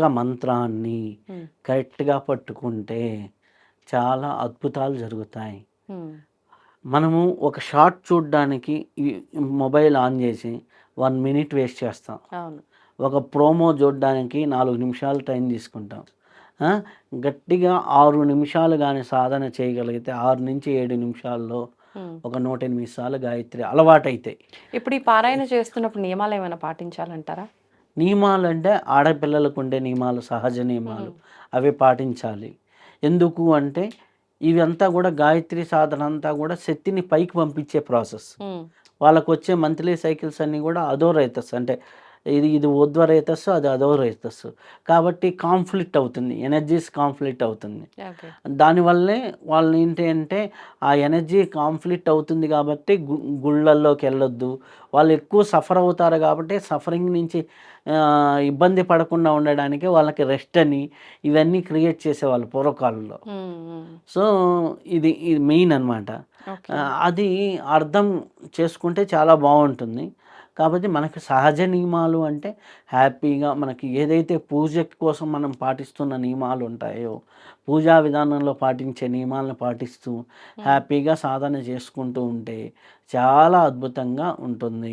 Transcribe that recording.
ఒక్క మంత్రాన్ని హ్మ్. కరెక్ట్‌గా పట్టుకుంటే చాలా అద్భుతాలు జరుగుతాయి. హ్మ్. మనము ఒక షార్ట్ చూడ్డానికి ఈ మొబైల్ ఆన్ చేసి 1 మినిట్ వేస్ట్ చేస్తాం. అవును. ఒక ప్రోమో చూడ్డానికి 4 నిమిషాలు టైం తీసుకుంటాం. ఆ! గట్టిగా 6 నిమిషాలు గాని సాధన చేయగలిగితే 6-7 నిమిషాల్లో హ్మ్. ఒక 108 సార్లు గాయత్రి అలవాటైతాయి. ఇప్పుడు ఈ పారాయణ చేస్తున్నప్పుడు నియమాలేమైనా పాటించాలంటారా? నియమాలంటే ఆడపిల్లలకుండే నియమాలు, సహజ హ్మ్. నియమాలు అవి పాటించాలి. ఎందుకు అంటే ఇవంతా గూడా గాయత్రి సాధన అంతా గూడా శక్తిని పైకి పంపించే ప్రాసెస్. హ్మ్. వాళ్ళకొచ్చే మంత్లీ సైకిల్స్ అన్నీ గూడా అధోరేతస్ అంటే ఇది ఊర్ధ్వరేతస్సు, అది అధోరేతస్సు. కాబట్టి కాన్‌ఫ్లిక్ట్ అవుతుంది. ఎనర్జీస్ కాన్‌ఫ్లిక్ట్ అవుతుంది. ఓకే. దానివల్లనే వాళ్ళేంటి అంటే ఆ ఎనర్జీ కాన్‌ఫ్లిక్ట్ అవుతుంది గాబట్టి గుళ్ళల్లోకెళ్ళొద్దు. వాళ్ళు ఎక్కువ సఫర్ అవుతారు గాబట్టి సఫరింగ్ నుంచి ఇబ్బంది పడకుండా ఉండడానికి వాళ్ళకి రెస్ట్ అని ఇవన్నీ క్రియేట్ చేసేవాళ్ళు పూర్వకాలంలో. హ్మ్. హ్మ్. సో, ఇది మెయిన్ అనమాట. ఓకే. అది అర్థం చేసుకుంటే చాలా బావుంటుంది. కాబట్టి మనకి సహజ నియమాలు అంటే హ్యాపీగా మనకి ఏదైతే పూజ కోసం మనం పాటిస్తున్న నియమాలు ఉంటాయో, పూజా విధానంలో పాటించే నియమాలను పాటిస్తూ హ్మ్. హ్యాపీగా సాధన చేసుకుంటూ ఉంటే చాలా అద్భుతంగా ఉంటుంది.